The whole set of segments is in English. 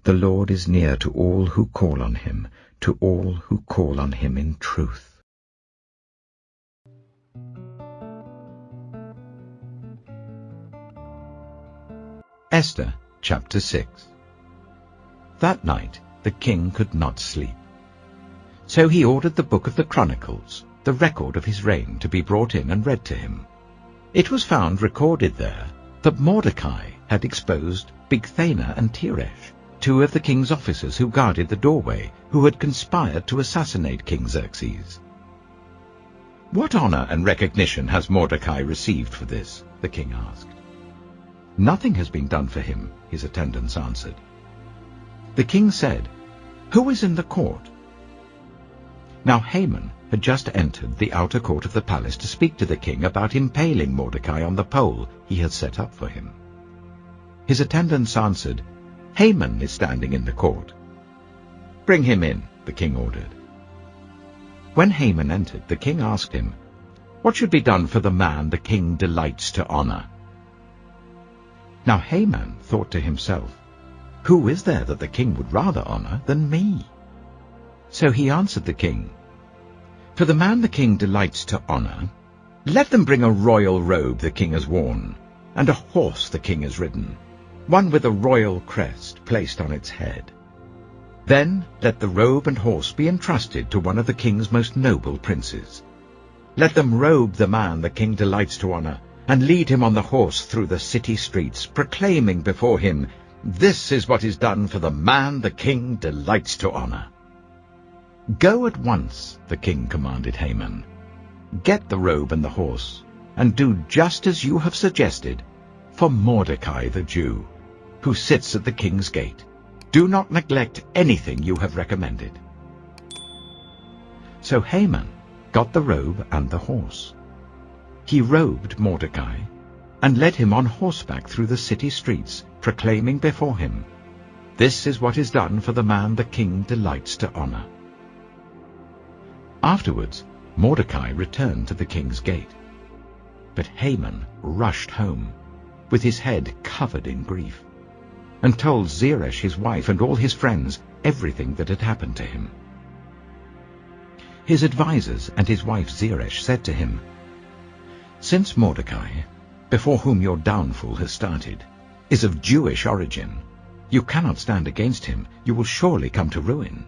The Lord is near to all who call on him, to all who call on him in truth. Esther chapter 6. That night the king could not sleep. So he ordered the book of the Chronicles, the record of his reign, to be brought in and read to him. It was found recorded there that Mordecai had exposed Bigthana and Teresh, two of the king's officers who guarded the doorway, who had conspired to assassinate King Xerxes. "What honor and recognition has Mordecai received for this?" the king asked. "Nothing has been done for him," his attendants answered. The king said, "Who is in the court?" Now Haman had just entered the outer court of the palace to speak to the king about impaling Mordecai on the pole he had set up for him. His attendants answered, "Haman is standing in the court." "Bring him in," the king ordered. When Haman entered, the king asked him, "What should be done for the man the king delights to honor?" Now Haman thought to himself, "Who is there that the king would rather honor than me?" So he answered the king, "For the man the king delights to honor, let them bring a royal robe the king has worn, and a horse the king has ridden, one with a royal crest placed on its head. Then let the robe and horse be entrusted to one of the king's most noble princes. Let them robe the man the king delights to honor, and lead him on the horse through the city streets, proclaiming before him, 'This is what is done for the man the king delights to honor.'" "Go at once," the king commanded Haman. "Get the robe and the horse, and do just as you have suggested for Mordecai the Jew, who sits at the king's gate. Do not neglect anything you have recommended." So Haman got the robe and the horse. He robed Mordecai and led him on horseback through the city streets, proclaiming before him, "This is what is done for the man the king delights to honor." Afterwards Mordecai returned to the king's gate. But Haman rushed home, with his head covered in grief, and told Zeresh his wife and all his friends everything that had happened to him. His advisers and his wife Zeresh said to him, "Since Mordecai, before whom your downfall has started, is of Jewish origin, you cannot stand against him. You will surely come to ruin."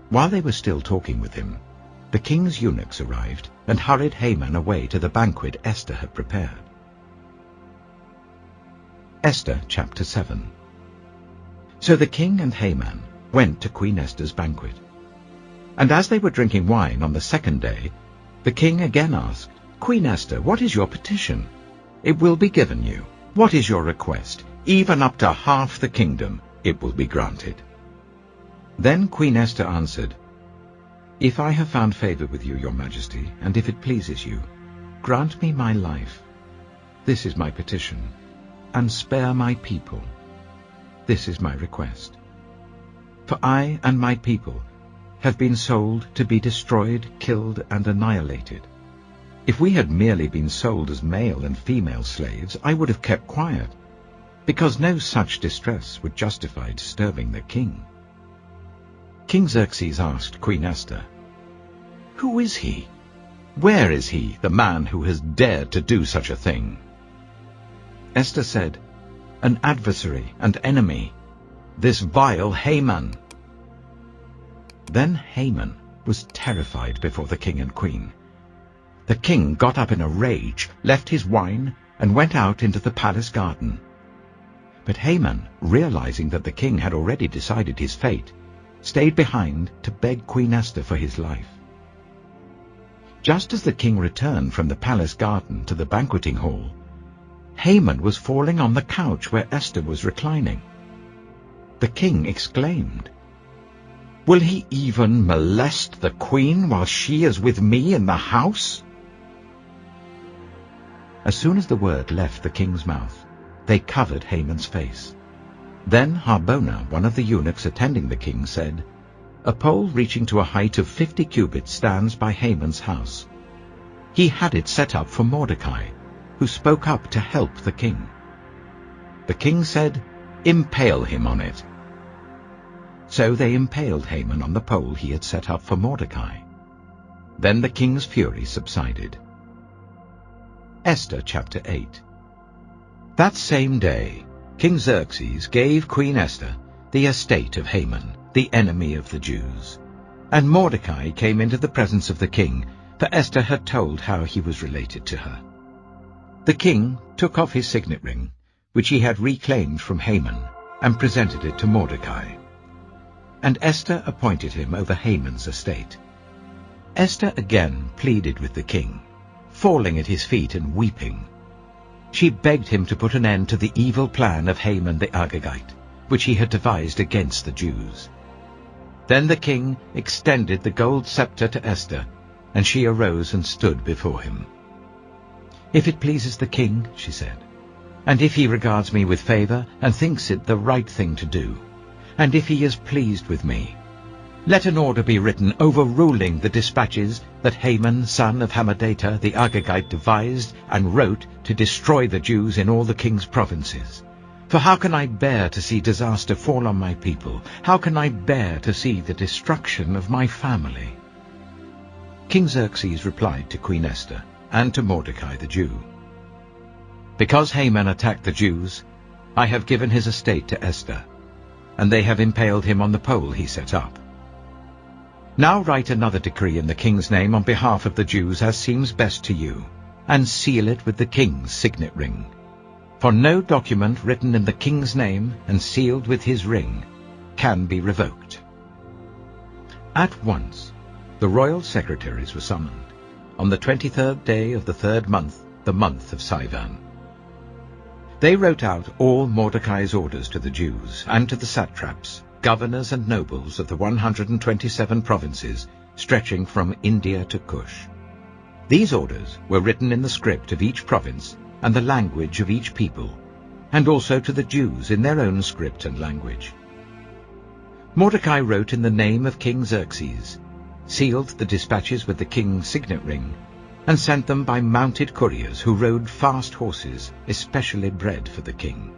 While they were still talking with him, the king's eunuchs arrived and hurried Haman away to the banquet Esther had prepared. Esther chapter 7. So the king and Haman went to Queen Esther's banquet. And as they were drinking wine on the second day, the king again asked, "Queen Esther, what is your petition? It will be given you. What is your request? Even up to half the kingdom it will be granted." Then Queen Esther answered, "If I have found favor with you, your majesty, and if it pleases you, grant me my life. This is my petition. And spare my people. This is my request. For I and my people have been sold to be destroyed, killed, and annihilated. If we had merely been sold as male and female slaves, I would have kept quiet, because no such distress would justify disturbing the king." King Xerxes asked Queen Esther, "Who is he? Where is he, the man who has dared to do such a thing?" Esther said, "An adversary and enemy, this vile Haman." Then Haman was terrified before the king and queen. The king got up in a rage, left his wine, and went out into the palace garden. But Haman, realizing that the king had already decided his fate, stayed behind to beg Queen Esther for his life. Just as the king returned from the palace garden to the banqueting hall, Haman was falling on the couch where Esther was reclining. The king exclaimed, "Will he even molest the queen while she is with me in the house?" As soon as the word left the king's mouth, they covered Haman's face. Then Harbona, one of the eunuchs attending the king, said, "A pole reaching to a height of 50 cubits stands by Haman's house. He had it set up for Mordecai, who spoke up to help the king." The king said, Impale him on it." So they impaled Haman on the pole he had set up for Mordecai. Then the king's fury subsided. Esther chapter 8. That same day, King Xerxes gave Queen Esther the estate of Haman, the enemy of the Jews. And Mordecai came into the presence of the king, for Esther had told how he was related to her. The king took off his signet ring, which he had reclaimed from Haman, and presented it to Mordecai. And Esther appointed him over Haman's estate. Esther again pleaded with the king, falling at his feet and weeping. She begged him to put an end to the evil plan of Haman the Agagite, which he had devised against the Jews. Then the king extended the gold scepter to Esther, and she arose and stood before him. "If it pleases the king," she said, "and if he regards me with favor and thinks it the right thing to do, and if he is pleased with me, let an order be written overruling the dispatches that Haman, son of Hammedatha the Agagite, devised and wrote to destroy the Jews in all the king's provinces. For how can I bear to see disaster fall on my people? How can I bear to see the destruction of my family?" King Xerxes replied to Queen Esther and to Mordecai the Jew, "Because Haman attacked the Jews, I have given his estate to Esther, and they have impaled him on the pole he set up. Now write another decree in the king's name on behalf of the Jews as seems best to you, and seal it with the king's signet ring. For no document written in the king's name and sealed with his ring can be revoked." At once the royal secretaries were summoned, on the 23rd day of the 3rd month, the month of Sivan. They wrote out all Mordecai's orders to the Jews and to the satraps, governors and nobles of the 127 provinces stretching from India to Cush. These orders were written in the script of each province and the language of each people, and also to the Jews in their own script and language. Mordecai wrote in the name of King Xerxes, sealed the dispatches with the king's signet ring, and sent them by mounted couriers who rode fast horses, especially bred for the king.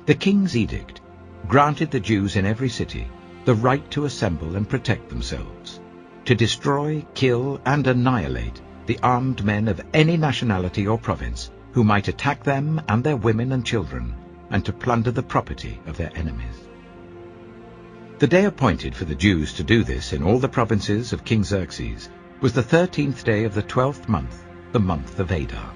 The king's edict granted the Jews in every city the right to assemble and protect themselves, to destroy, kill, and annihilate the armed men of any nationality or province who might attack them and their women and children, and to plunder the property of their enemies. The day appointed for the Jews to do this in all the provinces of King Xerxes was the 13th day of the 12th month, the month of Adar.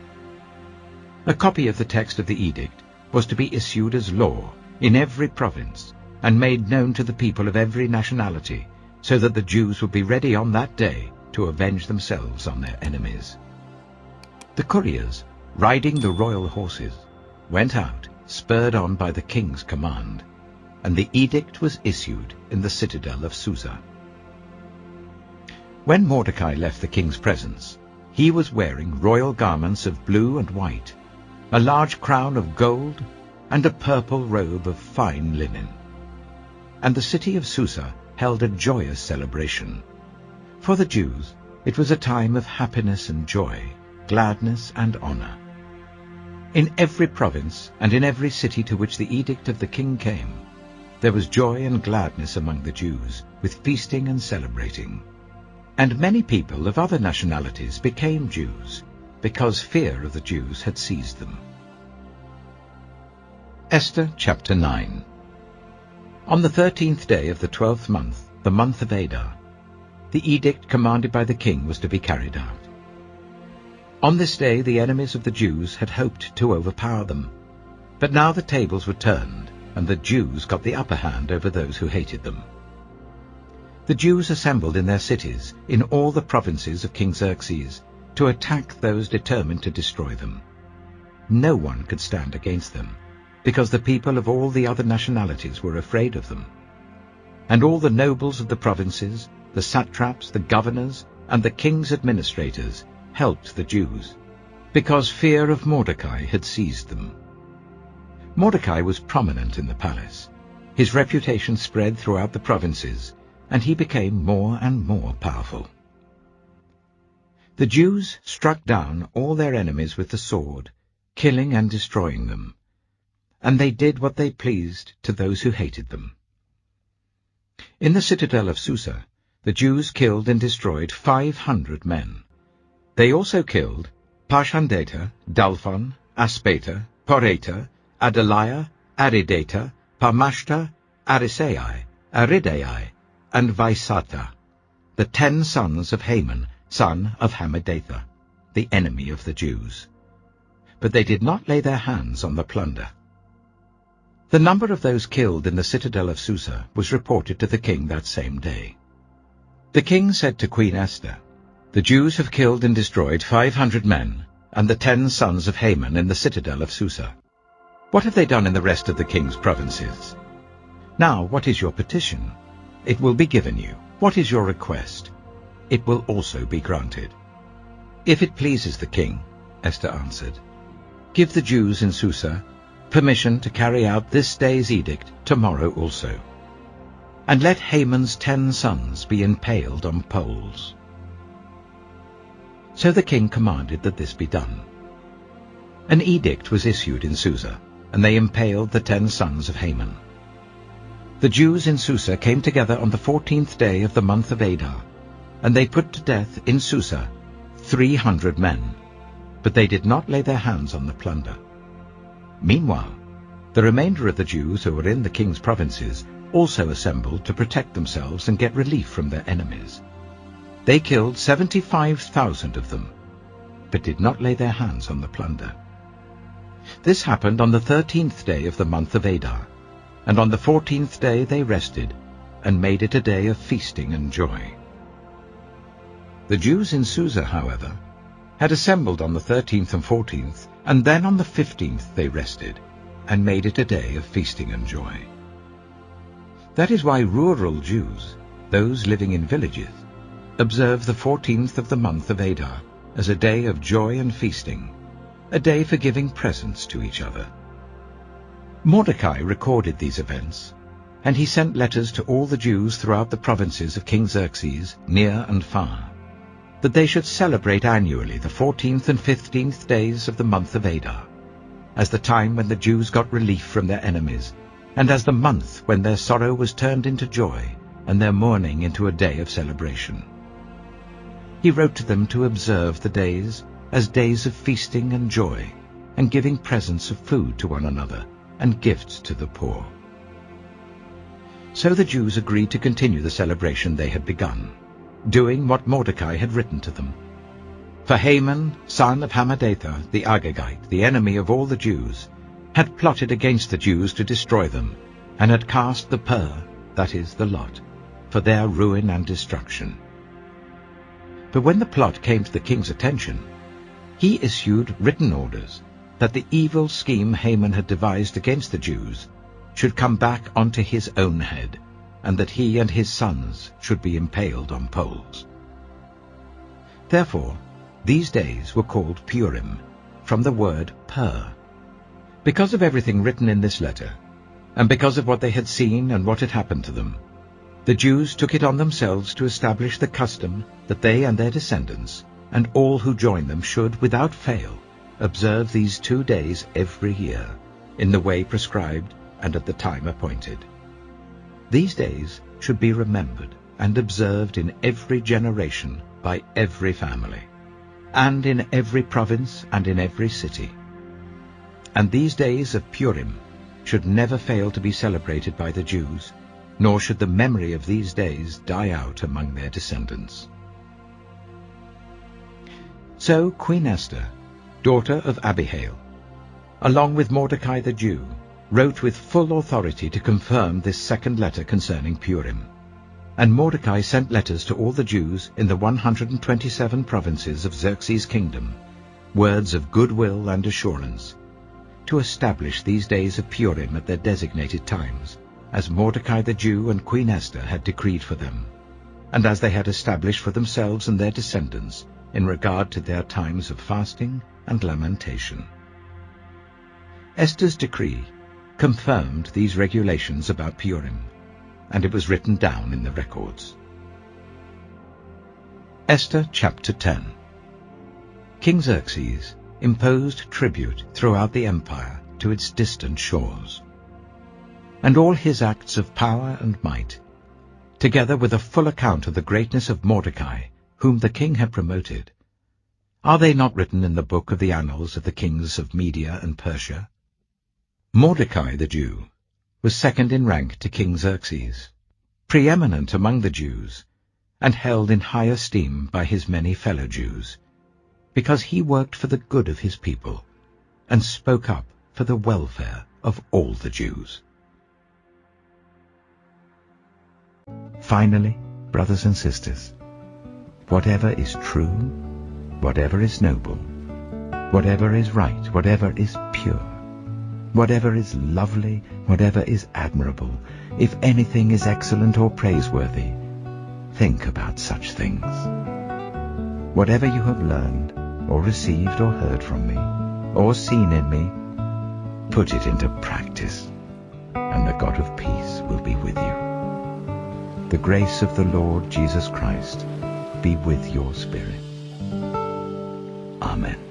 A copy of the text of the edict was to be issued as law in every province and made known to the people of every nationality, so that the Jews would be ready on that day to avenge themselves on their enemies. The couriers, riding the royal horses, went out, spurred on by the king's command, and the edict was issued in the citadel of Susa. When Mordecai left the king's presence, he was wearing royal garments of blue and white, a large crown of gold, and a purple robe of fine linen. And the city of Susa held a joyous celebration. For the Jews it was a time of happiness and joy, gladness and honor. In every province and in every city to which the edict of the king came, there was joy and gladness among the Jews, with feasting and celebrating. And many people of other nationalities became Jews, because fear of the Jews had seized them. Esther chapter 9. On the 13th day of the 12th month, the month of Adar, the edict commanded by the king was to be carried out. On this day the enemies of the Jews had hoped to overpower them, but now the tables were turned, and the Jews got the upper hand over those who hated them. The Jews assembled in their cities, in all the provinces of King Xerxes, to attack those determined to destroy them. No one could stand against them, because the people of all the other nationalities were afraid of them. And all the nobles of the provinces, the satraps, the governors, and the king's administrators helped the Jews, because fear of Mordecai had seized them. Mordecai was prominent in the palace. His reputation spread throughout the provinces, and he became more and more powerful. The Jews struck down all their enemies with the sword, killing and destroying them. and they did what they pleased to those who hated them. In the citadel of Susa, the Jews killed and destroyed 500 men. They also killed Parshandata, Dalphon, Aspata, Poreta, Adaliah, Aridata, Parmashta, Arisai, Aridai, and Vaisata, the 10 sons of Haman, son of Hammedatha, the enemy of the Jews. But they did not lay their hands on the plunder. The number of those killed in the citadel of Susa was reported to the king that same day. The king said to Queen Esther, "The Jews have killed and destroyed 500 men, and the 10 sons of Haman in the citadel of Susa. What have they done in the rest of the king's provinces? Now, what is your petition? It will be given you. What is your request? It will also be granted." "If it pleases the king," Esther answered, "give the Jews in Susa permission to carry out this day's edict tomorrow also. And let Haman's 10 sons be impaled on poles." So the king commanded that this be done. An edict was issued in Susa, and they impaled the 10 sons of Haman. The Jews in Susa came together on the 14th day of the month of Adar, and they put to death in Susa 300 men, but they did not lay their hands on the plunder. Meanwhile, the remainder of the Jews who were in the king's provinces also assembled to protect themselves and get relief from their enemies. They killed 75,000 of them, but did not lay their hands on the plunder. This happened on the 13th day of the month of Adar, and on the 14th day they rested, and made it a day of feasting and joy. The Jews in Susa, however, had assembled on the 13th and 14th, and then on the 15th they rested, and made it a day of feasting and joy. That is why rural Jews, those living in villages, observe the 14th of the month of Adar as a day of joy and feasting, a day for giving presents to each other. Mordecai recorded these events, and he sent letters to all the Jews throughout the provinces of King Xerxes, near and far, that they should celebrate annually the 14th and 15th days of the month of Adar, as the time when the Jews got relief from their enemies, and as the month when their sorrow was turned into joy, and their mourning into a day of celebration. He wrote to them to observe the days as days of feasting and joy, and giving presents of food to one another, and gifts to the poor. So the Jews agreed to continue the celebration they had begun, doing what Mordecai had written to them. For Haman, son of Hammedatha, the Agagite, the enemy of all the Jews, had plotted against the Jews to destroy them, and had cast the pur, that is, the lot, for their ruin and destruction. But when the plot came to the king's attention, he issued written orders that the evil scheme Haman had devised against the Jews should come back onto his own head, and that he and his sons should be impaled on poles. Therefore, these days were called Purim, from the word pur. Because of everything written in this letter, and because of what they had seen and what had happened to them, the Jews took it on themselves to establish the custom that they and their descendants, and all who join them, should, without fail, observe these 2 days every year, in the way prescribed and at the time appointed. These days should be remembered and observed in every generation by every family, and in every province and in every city. And these days of Purim should never fail to be celebrated by the Jews, nor should the memory of these days die out among their descendants. So Queen Esther, daughter of Abihail, along with Mordecai the Jew, wrote with full authority to confirm this second letter concerning Purim. And Mordecai sent letters to all the Jews in the 127 provinces of Xerxes' kingdom, words of goodwill and assurance, to establish these days of Purim at their designated times, as Mordecai the Jew and Queen Esther had decreed for them, and as they had established for themselves and their descendants in regard to their times of fasting and lamentation. Esther's decree confirmed these regulations about Purim, and it was written down in the records. Esther chapter 10. King Xerxes imposed tribute throughout the empire to its distant shores. And all his acts of power and might, together with a full account of the greatness of Mordecai, whom the king had promoted, are they not written in the book of the annals of the kings of Media and Persia? Mordecai the Jew was second in rank to King Xerxes, preeminent among the Jews, and held in high esteem by his many fellow Jews, because he worked for the good of his people and spoke up for the welfare of all the Jews. Finally, brothers and sisters, whatever is true, whatever is noble, whatever is right, whatever is pure, whatever is lovely, whatever is admirable, if anything is excellent or praiseworthy, think about such things. Whatever you have learned, or received or heard from me, or seen in me, put it into practice, and the God of peace will be with you. The grace of the Lord Jesus Christ be with your spirit. Amen.